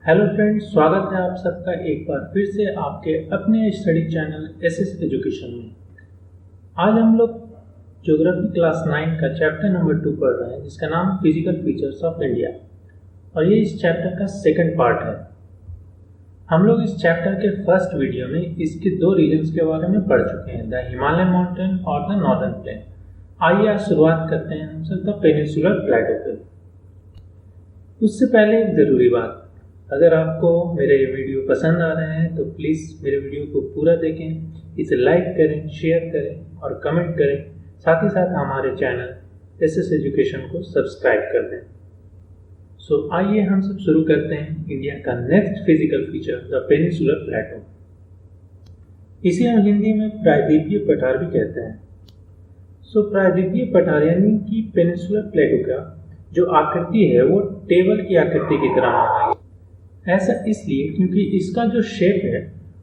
Hello friends, स्वागत है आप सबका एक बार फिर से आपके अपने स्टडी चैनल एसएस एजुकेशन में। आज हम लोग ज्योग्राफी क्लास 9 का चैप्टर नंबर 2 पढ़ रहे हैं, जिसका नाम फिजिकल फीचर्स ऑफ इंडिया, और ये इस चैप्टर का सेकंड पार्ट है। हम लोग इस चैप्टर के फर्स्ट वीडियो में इसके दो रीजन्स के बारे में पढ़ चुके हैं, द हिमालयन माउंटेन और द नॉर्दर्न प्लेन। आइए आज शुरुआत करते हैं हम सब द पेनिनसुलर प्लेटो पे। उससे पहले एक ज़रूरी बात, अगर आपको मेरे ये वीडियो पसंद आ रहे हैं तो प्लीज़ मेरे वीडियो को पूरा देखें, इसे लाइक करें, शेयर करें और कमेंट करें। साथ ही साथ हमारे चैनल एसएस एजुकेशन को सब्सक्राइब कर दें। सो आइए हम सब शुरू करते हैं इंडिया का next physical feature, the peninsular प्लेटो। इसे हम हिंदी में प्रायद्वीपीय पठार भी कहते हैं। सो प्रायद्वीपीय पठार यानी कि पेनिनसुलर प्लेटो का जो आकृति है वो टेबल की आकृति की तरह माना गया। ऐसा इसलिए क्योंकि इसका जो शेप है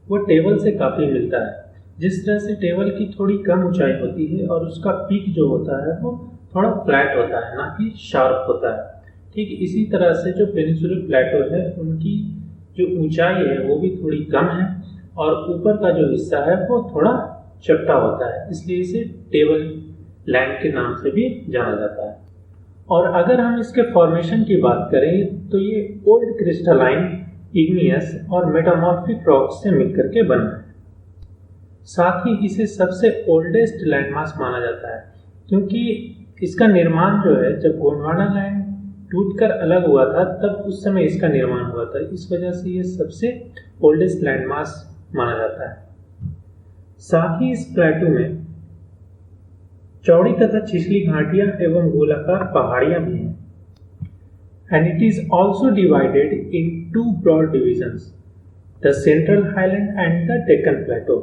वो टेबल से काफ़ी मिलता है। जिस तरह से टेबल की थोड़ी कम ऊंचाई होती है और उसका पीक जो होता है वो थोड़ा फ्लैट होता है, ना कि शार्प होता है। ठीक इसी तरह से जो पेनिनसुलर प्लेटो है उनकी जो ऊंचाई है वो भी थोड़ी कम है और ऊपर का जो हिस्सा है वो थोड़ा चपटा होता है, इसलिए इसे टेबल लैंड के नाम से भी जाना जाता है। और अगर हम इसके फॉर्मेशन की बात करें तो ये ओल्ड क्रिस्टलाइन, इग्नियस और मेटामॉर्फिक रॉक्स से मिलकर के बना है। साथ ही इसे सबसे ओल्डेस्ट लैंडमास माना जाता है, क्योंकि इसका निर्माण जो है जब गोंडवाना लैंड टूटकर अलग हुआ था तब उस समय इसका निर्माण हुआ था। इस वजह से ये सबसे ओल्डेस्ट लैंडमास माना जाता है। साथ ही इस प्लेटो में चौड़ी तथा छिछली घाटियां एवं गोलाकार पहाड़ियां भी हैं। And it is also divided into broad divisions, the central highland and the Deccan plateau.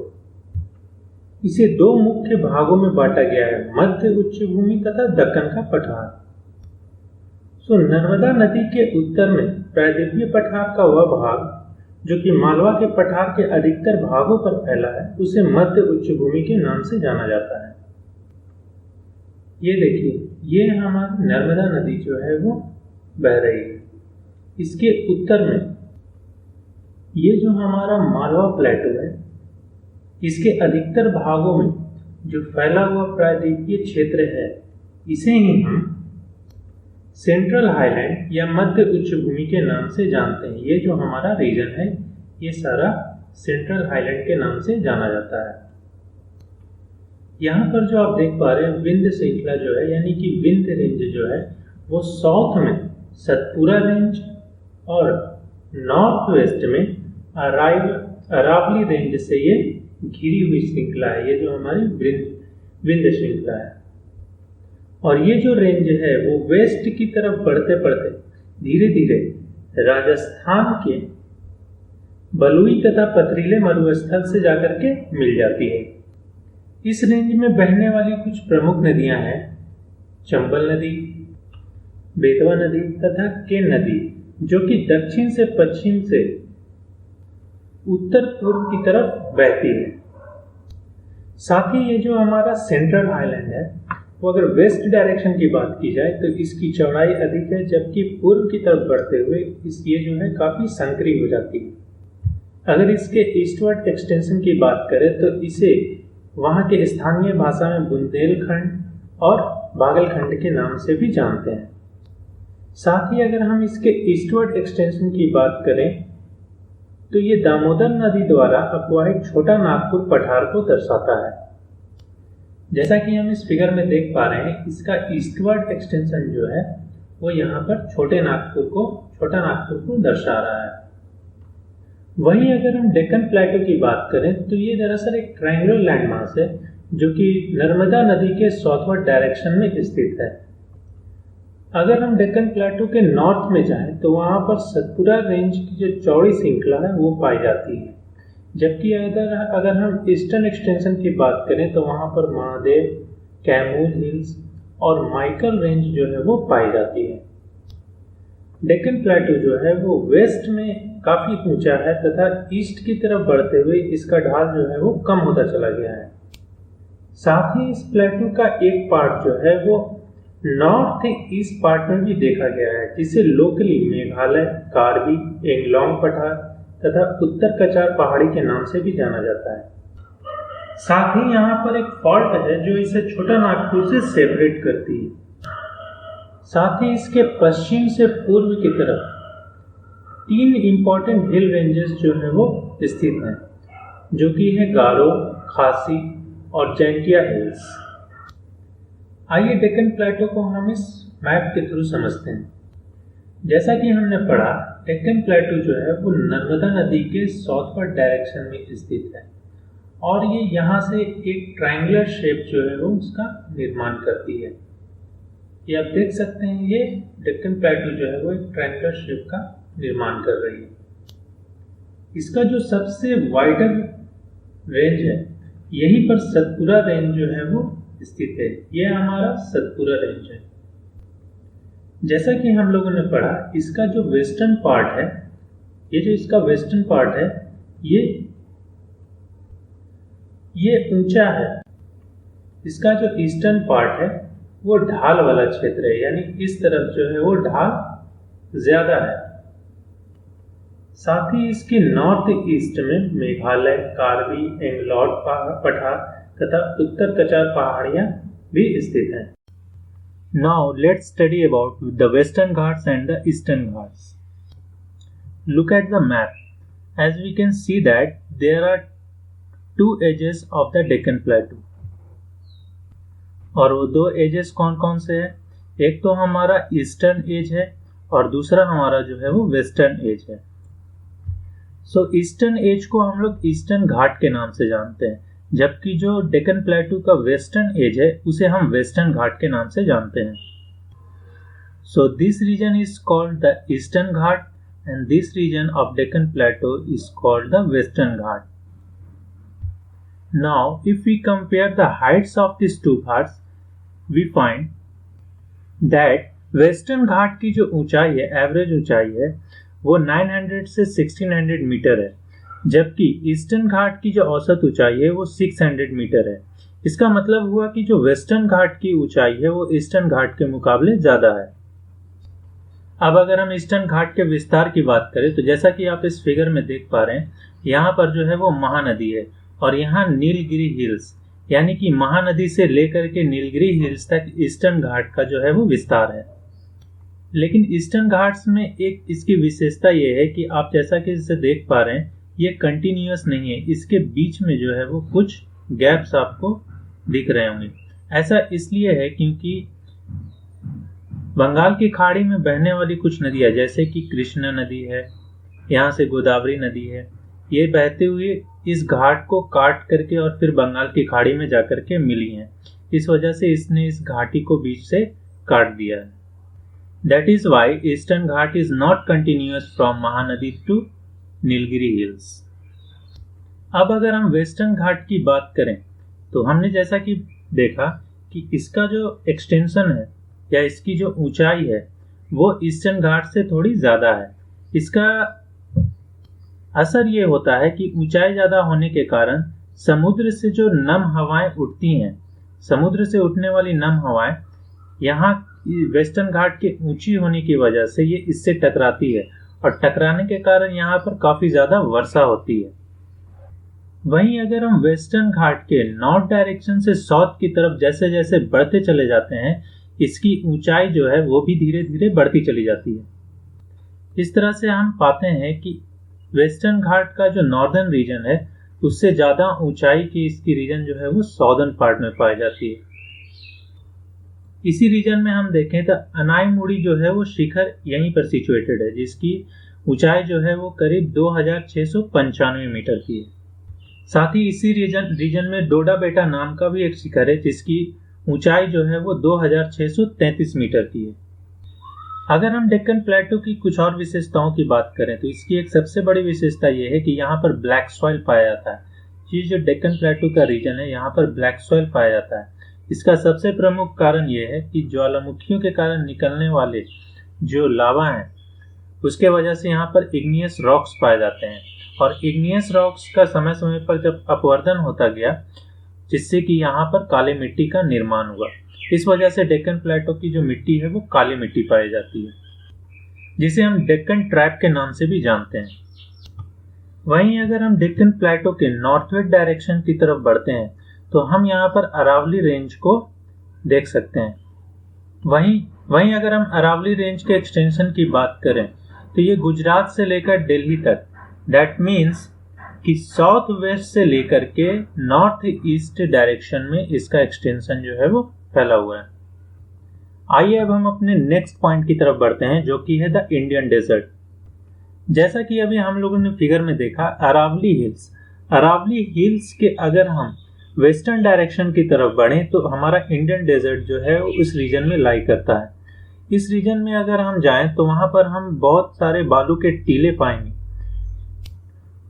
इसे दो मुख्य भागों में बांटा गया है, मध्य उच्च भूमि तथा दक्कन का पठार। सो नर्मदा नदी के उत्तर में प्रायद्वीपीय पठार का वह भाग जो कि मालवा के पठार के अधिकतर भागों पर फैला है उसे मध्य उच्च भूमि के नाम से जाना जाता है। ये देखिए, ये हमारी नर्मदा नदी जो है वो बह रही है। इसके उत्तर में ये जो हमारा मालवा प्लेटो है, इसके अधिकतर भागों में जो फैला हुआ प्रायद्वीपीय क्षेत्र है इसे ही हम सेंट्रल हाईलैंड या मध्य उच्च भूमि के नाम से जानते हैं। ये जो हमारा रीजन है ये सारा सेंट्रल हाईलैंड के नाम से जाना जाता है। यहाँ पर जो आप देख पा रहे हैं विंध्य श्रृंखला जो है यानी कि विंध्य रेंज जो है वो साउथ में सतपुरा रेंज और नॉर्थ वेस्ट में अरावली रेंज से ये घिरी हुई श्रृंखला है। ये जो हमारी विंध्य श्रृंखला है, और ये जो रेंज है वो वेस्ट की तरफ बढ़ते बढ़ते धीरे धीरे राजस्थान के बलुई तथा पथरीले मरुस्थल से जाकर के मिल जाती है। इस रेंज में बहने वाली कुछ प्रमुख नदियां हैं चंबल नदी, बेतवा नदी तथा केन नदी, जो कि दक्षिण से पश्चिम से उत्तर पूर्व की तरफ बहती है। साथ ही ये जो हमारा सेंट्रल हाईलैंड है वो अगर वेस्ट डायरेक्शन की बात की जाए तो इसकी चौड़ाई अधिक है, जबकि पूर्व की तरफ बढ़ते हुए ये जो है काफ़ी संकरी हो जाती है। अगर इसके ईस्टवर्ड एक्सटेंशन की बात करें तो इसे वहाँ के स्थानीय भाषा में बुंदेलखंड और बागलखंड के नाम से भी जानते हैं। साथ ही अगर हम इसके ईस्टवर्ड एक्सटेंशन की बात करें तो ये दामोदर नदी द्वारा अपवाहित छोटा नागपुर पठार को दर्शाता है। जैसा कि हम इस फिगर में देख पा रहे हैं, इसका ईस्टवर्ड एक्सटेंशन जो है वो यहाँ पर छोटा नागपुर को दर्शा रहा है। वहीं अगर हम डेक्कन प्लेटो की बात करें तो ये दरअसल एक ट्रायंगुलर लैंडमास है जो कि नर्मदा नदी के साउथवर्ड डायरेक्शन में स्थित है। अगर हम डेक्कन प्लेटो के नॉर्थ में जाएं तो वहाँ पर सतपुरा रेंज की जो चौड़ी श्रृंखला है वो पाई जाती है, जबकि अगर हम ईस्टर्न एक्सटेंशन की बात करें तो वहाँ पर महादेव, कैमूर हिल्स और माइकल रेंज जो है वो पाई जाती है। डेक्कन प्लेटो जो है वो वेस्ट में काफ़ी ऊंचा है तथा ईस्ट की तरफ बढ़ते हुए इसका ढाल जो है वो कम होता चला गया है। साथ ही इस प्लेटो का एक पार्ट जो है वो नॉर्थ ईस्ट पार्ट में भी देखा गया है, जिसे लोकली मेघालय, कार्बी एंगलोंग पठार तथा उत्तर कचार पहाड़ी के नाम से भी जाना जाता है। साथ ही यहाँ पर एक फॉल्ट है जो इसे छोटा नागपुर से सेपरेट करती है। साथ ही इसके पश्चिम से पूर्व की तरफ 3 इम्पॉर्टेंट हिल रेंजेस जो है वो स्थित हैं, जो कि है गारो, खासी और जैंटिया हिल्स। आइए डेक्कन प्लेटो को हम इस मैप के थ्रू समझते हैं। जैसा कि हमने पढ़ा, डेक्कन प्लेटो जो है वो नर्मदा नदी के साउथवर्ड डायरेक्शन में स्थित है और ये यहाँ से एक ट्रायंगुलर शेप जो है वो उसका निर्माण करती है। ये आप देख सकते हैं, ये डेक्कन प्लेटो जो है वो एक ट्रायंगुलर शेप का निर्माण कर रही है। इसका जो सबसे वाइडर रेंज है, यहीं पर सतपुरा रेंज जो है वो स्थित है। यह हमारा सतपुरा रेंज है। जैसा कि हम लोगों ने पढ़ा, इसका जो वेस्टर्न पार्ट है, ये जो इसका वेस्टर्न पार्ट है, ये ऊंचा है। इसका जो ईस्टर्न पार्ट है वो ढाल वाला क्षेत्र है, यानी इस तरफ जो है वो ढाल ज्यादा है। साथ ही इसके नॉर्थ ईस्ट में मेघालय, कार्बी एंगलोंग पठार तथा उत्तर कचार पहाड़ियां भी स्थित हैं। Now let's study about the Western Ghats and the Eastern Ghats. Look at the map. As we can see that there are 2 edges of the Deccan Plateau. और वो 2 एजेस कौन कौन से हैं? एक तो हमारा ईस्टर्न एज है और दूसरा हमारा जो है वो वेस्टर्न एज है। सो ईस्टर्न एज को हम लोग ईस्टर्न घाट के नाम से जानते हैं, जबकि जो डेक्कन प्लेटू का वेस्टर्न एज है उसे हम वेस्टर्न घाट के नाम से जानते हैं। So this region is called the eastern Ghat and this region of Deccan plateau is called the western Ghat. Now if we compare the heights of this 2 Ghats, we find that western Ghat की जो ऊंचाई है, एवरेज ऊंचाई है, वो 900 से 1600 मीटर है, जबकि ईस्टर्न घाट की जो औसत ऊंचाई है वो 600 मीटर है। इसका मतलब हुआ कि जो वेस्टर्न घाट की ऊंचाई है वो ईस्टर्न घाट के मुकाबले ज्यादा है। अब अगर हम ईस्टर्न घाट के विस्तार की बात करें तो जैसा कि आप इस फिगर में देख पा रहे हैं, यहाँ पर जो है वो महानदी है और यहाँ नीलगिरी हिल्स, यानी कि महानदी से लेकर के नीलगिरी हिल्स तक ईस्टर्न घाट का जो है वो विस्तार है। लेकिन ईस्टर्न घाट्स में एक इसकी विशेषता ये है कि आप जैसा कि इसे देख पा रहे हैं, ये कंटिन्यूअस नहीं है, इसके बीच में जो है वो कुछ गैप्स आपको दिख रहे होंगे। ऐसा इसलिए है क्योंकि बंगाल की खाड़ी में बहने वाली कुछ नदियां, जैसे कि कृष्णा नदी है, यहाँ से गोदावरी नदी है, ये बहते हुए इस घाट को काट करके और फिर बंगाल की खाड़ी में जाकर के मिली हैं। इस वजह से इसने इस घाटी को बीच से काट दिया है। That is why Eastern Ghat is not continuous from Mahanadi to Nilgiri hills. अब अगर हम वेस्टर्न घाट की बात करें तो हमने जैसा कि देखा कि इसका जो एक्सटेंशन है या इसकी जो ऊंचाई है वो ईस्टर्न घाट से थोड़ी ज़्यादा है। इसका असर ये होता है कि ऊंचाई ज़्यादा होने के कारण समुद्र से जो नम हवाएं उठती हैं, समुद्र से उठने वाली नम हवाएं यहाँ वेस्टर्न घाट के ऊंची होने की वजह से ये इससे टकराती है और टकराने के कारण यहाँ पर काफ़ी ज़्यादा वर्षा होती है। वहीं अगर हम वेस्टर्न घाट के नॉर्थ डायरेक्शन से साउथ की तरफ जैसे जैसे बढ़ते चले जाते हैं, इसकी ऊंचाई जो है वो भी धीरे धीरे बढ़ती चली जाती है। इस तरह से हम पाते हैं कि वेस्टर्न घाट का जो नॉर्दर्न रीजन है उससे ज़्यादा ऊंचाई की इसकी रीजन जो है वो साउदर्न पार्ट में पाई जाती है। इसी रीजन में हम देखें तो अनाईमुड़ी जो है वो शिखर यहीं पर सिचुएटेड है, जिसकी ऊंचाई जो है वो करीब 2695 मीटर की है। साथ ही इसी रीजन में डोडा बेटा नाम का भी एक शिखर है, जिसकी ऊंचाई जो है वो 2633 मीटर की है। अगर हम डेक्कन प्लेटो की कुछ और विशेषताओं की बात करें तो इसकी एक सबसे बड़ी विशेषता यह है कि यहाँ पर ब्लैक सॉइल पाया जाता है। ये जो डेक्कन प्लेटो का रीजन है, यहाँ पर ब्लैक सॉइल पाया जाता है। इसका सबसे प्रमुख कारण यह है कि ज्वालामुखियों के कारण निकलने वाले जो लावा हैं उसके वजह से यहाँ पर इग्नियस रॉक्स पाए जाते हैं, और इग्नियस रॉक्स का समय समय पर जब अपवर्तन होता गया, जिससे कि यहाँ पर काले मिट्टी का निर्माण हुआ, इस वजह से डेक्कन प्लेटो की जो मिट्टी है वो काली मिट्टी पाई जाती है, जिसे हम डेक्कन ट्रैप के नाम से भी जानते हैं। वहीं अगर हम डेक्कन प्लेटो के नॉर्थवेस्ट डायरेक्शन की तरफ बढ़ते हैं तो हम यहाँ पर अरावली रेंज को देख सकते हैं। वहीं अगर हम अरावली रेंज के एक्सटेंशन की बात करें तो ये गुजरात से लेकर दिल्ली तक, दैट मीन्स कि साउथ वेस्ट से लेकर के नॉर्थ ईस्ट डायरेक्शन में इसका एक्सटेंशन जो है वो फैला हुआ है। आइए अब हम अपने नेक्स्ट पॉइंट की तरफ बढ़ते हैं, जो कि है द इंडियन डेजर्ट। जैसा कि अभी हम लोगों ने फिगर में देखा, अरावली हिल्स के अगर हम वेस्टर्न डायरेक्शन की तरफ बढ़ें तो हमारा इंडियन डेजर्ट जो है वो इस रीजन में लाई करता है। इस रीजन में अगर हम जाएं तो वहां पर हम बहुत सारे बालू के टीले पाएंगे,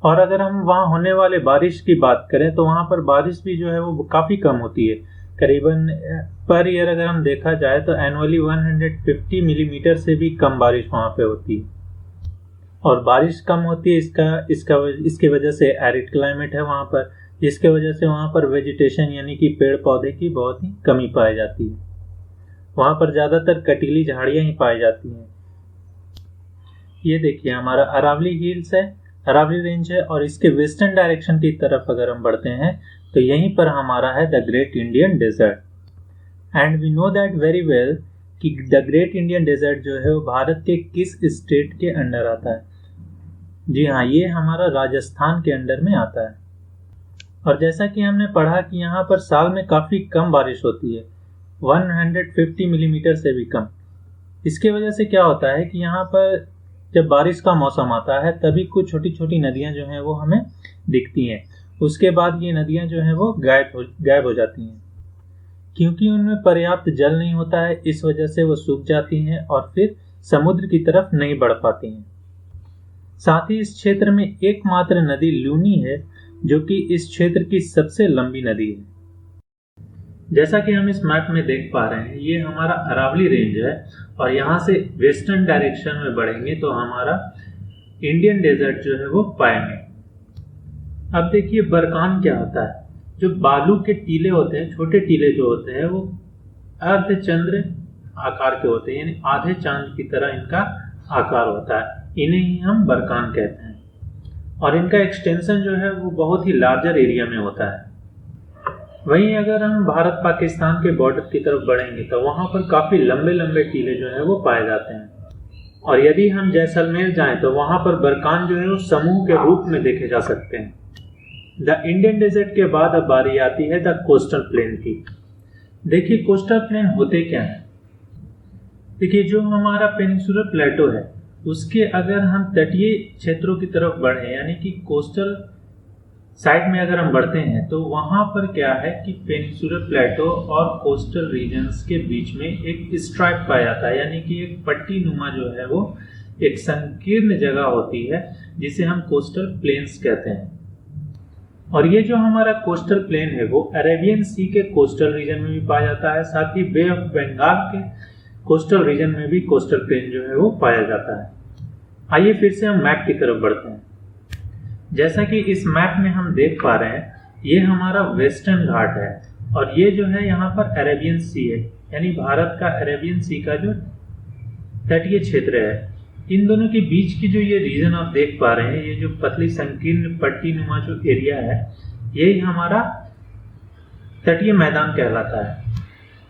और अगर हम वहां होने वाले बारिश की बात करें तो वहां पर बारिश भी जो है वो काफी कम होती है। करीबन पर ईयर अगर हम देखा जाए तो एनुअली 150 मिलीमीटर से भी कम बारिश वहां पे होती है, और बारिश कम होती है इसके वजह से एरिड क्लाइमेट है वहां पर, जिसके वजह से वहां पर वेजिटेशन यानी कि पेड़ पौधे की बहुत ही कमी पाई जाती है। वहां पर ज्यादातर कटीली झाड़ियां ही पाई जाती हैं। ये देखिए हमारा अरावली हिल्स है, अरावली रेंज है, और इसके वेस्टर्न डायरेक्शन की तरफ अगर हम बढ़ते हैं तो यहीं पर हमारा है the Great Indian Desert. And we know that very well कि द ग्रेट इंडियन डेजर्ट जो है वो भारत के किस स्टेट के अंडर आता है। जी हाँ, ये हमारा राजस्थान के अंडर में आता है। और जैसा कि हमने पढ़ा कि यहाँ पर साल में काफ़ी कम बारिश होती है, 150 मिलीमीटर से भी कम। इसके वजह से क्या होता है कि यहाँ पर जब बारिश का मौसम आता है तभी कुछ छोटी छोटी नदियाँ जो हैं वो हमें दिखती हैं। उसके बाद ये नदियाँ जो हैं वो गायब हो जाती हैं, क्योंकि उनमें पर्याप्त जल नहीं होता है। इस वजह से वो सूख जाती हैं और फिर समुद्र की तरफ नहीं बढ़ पाती हैं। साथ ही इस क्षेत्र में एकमात्र नदी लूनी है, जो कि इस क्षेत्र की सबसे लंबी नदी है। जैसा कि हम इस मैप में देख पा रहे हैं, ये हमारा अरावली रेंज है, और यहाँ से वेस्टर्न डायरेक्शन में बढ़ेंगे तो हमारा इंडियन डेजर्ट जो है वो पाएंगे। अब देखिए बरकान क्या होता है। जो बालू के टीले होते हैं, छोटे टीले जो होते हैं, वो अर्धचंद्र आकार के होते हैं, यानी आधे चांद की तरह इनका आकार होता है। इन्हें ही हम बरकान कहते हैं, और इनका एक्सटेंशन जो है वो बहुत ही लार्जर एरिया में होता है। वहीं अगर हम भारत पाकिस्तान के बॉर्डर की तरफ बढ़ेंगे तो वहां पर काफी लंबे लंबे टीले जो है वो पाए जाते हैं। और यदि हम जैसलमेर जाएं तो वहां पर बरकान जो है वो समूह के रूप में देखे जा सकते हैं। द इंडियन डेजर्ट के बाद अब बारी आती है द कोस्टल प्लेन की। देखिए कोस्टल प्लेन होते क्या है। देखिए जो हमारा पेनिनसुलर प्लेटो है उसके अगर हम तटीय क्षेत्रों की तरफ बढ़े, यानी कि कोस्टल साइड में अगर हम बढ़ते हैं तो वहां पर क्या है कि पेनिनसुलर प्लेटो और कोस्टल रीजन्स के बीच में एक स्ट्राइप पाया जाता है, यानी कि एक पट्टी नुमा जो है वो एक संकीर्ण जगह होती है जिसे हम कोस्टल प्लेन्स कहते हैं। और ये जो हमारा कोस्टल प्लेन है वो अरेबियन सी के कोस्टल रीजन में भी पाया जाता है, साथ ही बे ऑफ बंगाल के कोस्टल रीजन में भी कोस्टल प्लेन जो है वो पाया जाता है। आइए फिर से हम मैप की तरफ बढ़ते हैं। जैसा कि इस मैप में हम देख पा रहे हैं, ये हमारा वेस्टर्न घाट है, और ये जो है यहाँ पर अरेबियन सी है, यानी भारत का अरेबियन सी का जो तटीय क्षेत्र है। इन दोनों के बीच की जो ये रीजन आप देख पा रहे हैं, ये जो पतली संकीर्ण पट्टी नुमा जो एरिया है, यही हमारा तटीय मैदान कहलाता है।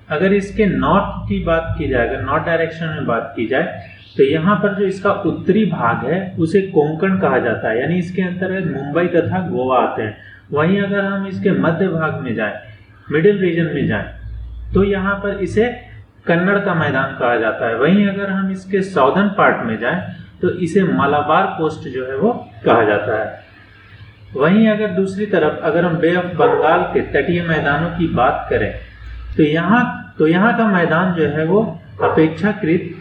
अगर इसके नॉर्थ की बात की जाए, अगर नॉर्थ डायरेक्शन में बात की जाए, तो यहाँ पर जो इसका उत्तरी भाग है उसे कोंकण कहा जाता है, यानी इसके अंतर्गत मुंबई तथा गोवा आते हैं। वहीं अगर हम इसके मध्य भाग में जाएं, मिडिल रीजन में जाएं, तो यहाँ पर इसे कन्नड़ का मैदान कहा जाता है। वहीं अगर हम इसके साउदर्न पार्ट में जाएं तो इसे मालाबार कोस्ट जो है वो कहा जाता है। वहीं अगर दूसरी तरफ अगर हम बे ऑफ बंगाल के तटीय मैदानों की बात करें तो यहाँ का मैदान जो है वो अपेक्षाकृत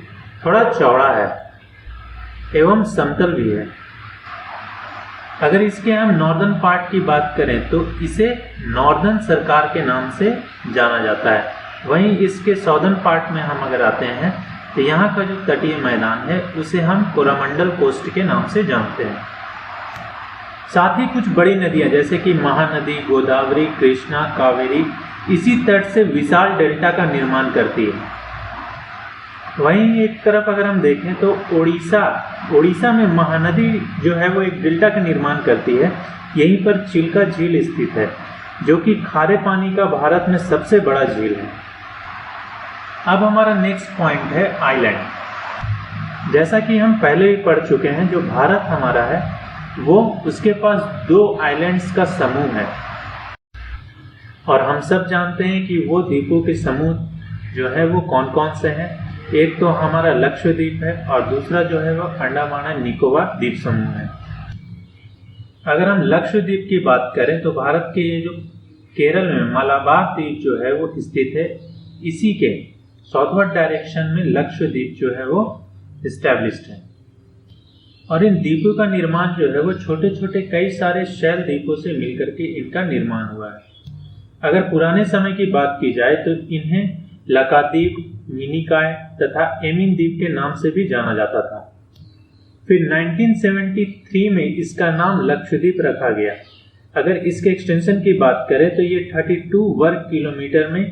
थोड़ा चौड़ा है एवं समतल भी है। अगर इसके हम नॉर्दर्न पार्ट की बात करें तो इसे नॉर्दर्न सरकार के नाम से जाना जाता है। वहीं इसके साउदर्न पार्ट में हम अगर आते हैं तो यहाँ का जो तटीय मैदान है उसे हम कोरामंडल कोस्ट के नाम से जानते हैं। साथ ही कुछ बड़ी नदियाँ जैसे कि महानदी, गोदावरी, कृष्णा, कावेरी, इसी तट से विशाल डेल्टा का निर्माण करती है। वहीं एक तरफ अगर हम देखें तो उड़ीसा में महानदी जो है वो एक डेल्टा का निर्माण करती है। यहीं पर चिल्का झील स्थित है, जो कि खारे पानी का भारत में सबसे बड़ा झील है। अब हमारा नेक्स्ट पॉइंट है आइलैंड। जैसा कि हम पहले भी पढ़ चुके हैं, जो भारत हमारा है वो उसके पास 2 आइलैंड्स का समूह है, और हम सब जानते हैं कि वो द्वीपों के समूह जो है वो कौन कौन से हैं। एक तो हमारा लक्षद्वीप है और दूसरा जो है वो अंडमान एंड निकोबार द्वीप समूह है। अगर हम लक्षद्वीप की बात करें तो भारत के ये जो केरल में मलाबार द्वीप जो है वो स्थित है, इसी के साउथवर्ड डायरेक्शन में लक्षद्वीप जो है वो इस्टेब्लिश्ड है। और इन द्वीपों का निर्माण जो है वो छोटे छोटे कई सारे शैल द्वीपों से मिलकर के इनका निर्माण हुआ है। अगर पुराने समय की बात की जाए तो इन्हें लकाद्वीप, मिनिकॉय तथा एमिन द्वीप के नाम से भी जाना जाता था। फिर 1973 में इसका नाम लक्षद्वीप रखा गया। अगर इसके एक्सटेंशन की बात करें तो ये 32 वर्ग किलोमीटर में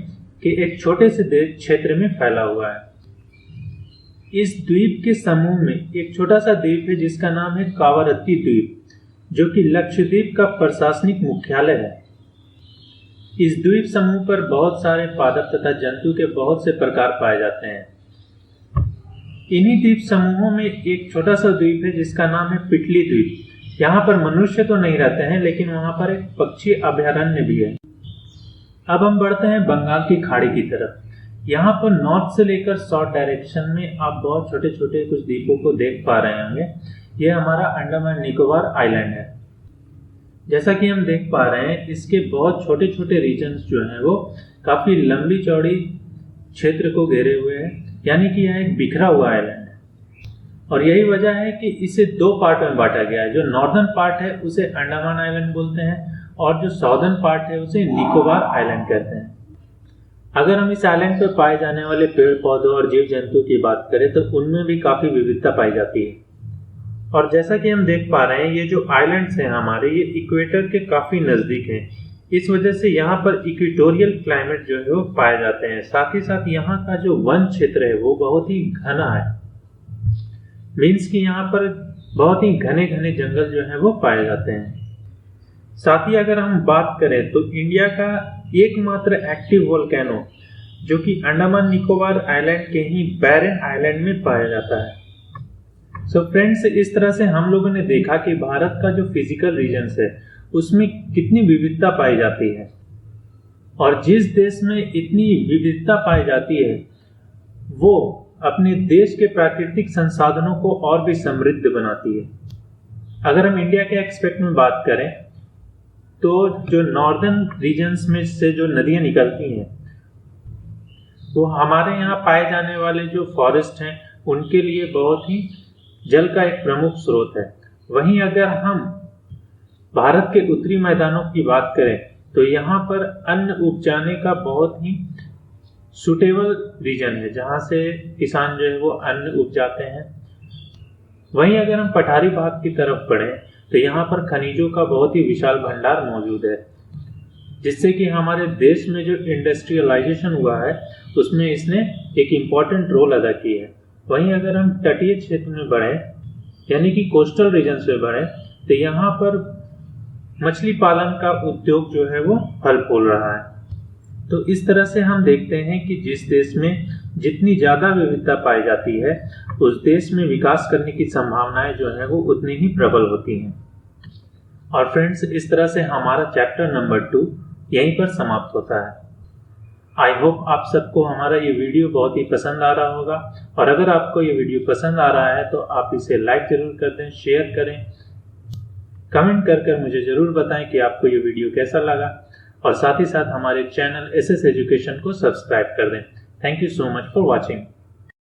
के एक छोटे से क्षेत्र में फैला हुआ है। इस द्वीप के समूह में एक छोटा सा द्वीप है जिसका नाम है कावारत्ती द्वीप, जो कि लक्षद्वीप का प्रशासनिक मुख्यालय है। इस द्वीप समूह पर बहुत सारे पादप तथा जंतु के बहुत से प्रकार पाए जाते हैं। इन्हीं द्वीप समूहों में एक छोटा सा द्वीप है जिसका नाम है पिटली द्वीप। यहाँ पर मनुष्य तो नहीं रहते हैं, लेकिन वहाँ पर एक पक्षी अभयारण्य भी है। अब हम बढ़ते हैं बंगाल की खाड़ी की तरफ। यहाँ पर नॉर्थ से लेकर साउथ डायरेक्शन में आप बहुत छोटे छोटे कुछ द्वीपों को देख पा रहे होंगे। ये हमारा अंडमान निकोबार आइलैंड है। जैसा कि हम देख पा रहे हैं, इसके बहुत छोटे छोटे रीजन्स जो हैं वो काफ़ी लंबी चौड़ी क्षेत्र को घेरे हुए हैं, यानी कि यह एक बिखरा हुआ आइलैंड है। और यही वजह है कि इसे 2 पार्ट में बांटा गया है। जो नॉर्दर्न पार्ट है उसे अंडमान आइलैंड बोलते हैं, और जो साउदर्न पार्ट है उसे निकोबार आइलैंड कहते हैं। अगर हम इस आइलैंड पर पाए जाने वाले पेड़ पौधों और जीव जंतु की बात करें तो उनमें भी काफ़ी विविधता पाई जाती है। और जैसा कि हम देख पा रहे हैं, ये जो आइलैंड्स हैं हमारे, ये इक्वेटर के काफ़ी नज़दीक हैं। इस वजह से यहाँ पर इक्वेटोरियल क्लाइमेट जो है वो पाए जाते हैं। साथ ही साथ यहाँ का जो वन क्षेत्र है वो बहुत ही घना है। मीन्स कि यहाँ पर बहुत ही घने घने जंगल जो है वो पाए जाते हैं। साथ ही अगर हम बात करें तो इंडिया का एकमात्र एक्टिव वोल्केनो जो कि अंडमान निकोबार आइलैंड के ही बैरन आइलैंड में पाया जाता है। सो फ्रेंड्स, इस तरह से हम लोगों ने देखा कि भारत का जो फिजिकल रीजन्स है उसमें कितनी विविधता पाई जाती है, और जिस देश में इतनी विविधता पाई जाती है वो अपने देश के प्राकृतिक संसाधनों को और भी समृद्ध बनाती है। अगर हम इंडिया के एस्पेक्ट में बात करें तो जो नॉर्दर्न रीजन्स में से जो नदियाँ निकलती हैं वो हमारे यहाँ पाए जाने वाले जो फॉरेस्ट हैं उनके लिए बहुत ही जल का एक प्रमुख स्रोत है। वहीं अगर हम भारत के उत्तरी मैदानों की बात करें तो यहाँ पर अन्न उपजाने का बहुत ही सुटेबल रीजन है, जहाँ से किसान जो है वो अन्न उपजाते हैं। वहीं अगर हम पठारी भाग की तरफ बढ़ें तो यहाँ पर खनिजों का बहुत ही विशाल भंडार मौजूद है, जिससे कि हमारे देश में जो इंडस्ट्रियलाइजेशन हुआ है उसमें इसने एक इम्पॉर्टेंट रोल अदा की है। वहीं अगर हम तटीय क्षेत्र में बढ़ें, यानी कि कोस्टल रीजन से बढ़ें, तो यहाँ पर मछली पालन का उद्योग जो है वो फल फूल रहा है। तो इस तरह से हम देखते हैं कि जिस देश में जितनी ज़्यादा विविधता पाई जाती है उस देश में विकास करने की संभावनाएं जो है वो उतनी ही प्रबल होती हैं। और फ्रेंड्स, इस तरह से हमारा चैप्टर नंबर 2 यहीं पर समाप्त होता है। आई होप आप सबको हमारा ये वीडियो बहुत ही पसंद आ रहा होगा, और अगर आपको ये वीडियो पसंद आ रहा है तो आप इसे लाइक जरूर कर दें, शेयर करें, कमेंट कर मुझे ज़रूर बताएं कि आपको ये वीडियो कैसा लगा, और साथ ही साथ हमारे चैनल एसएस एजुकेशन को सब्सक्राइब कर दें। Thank you so much for watching.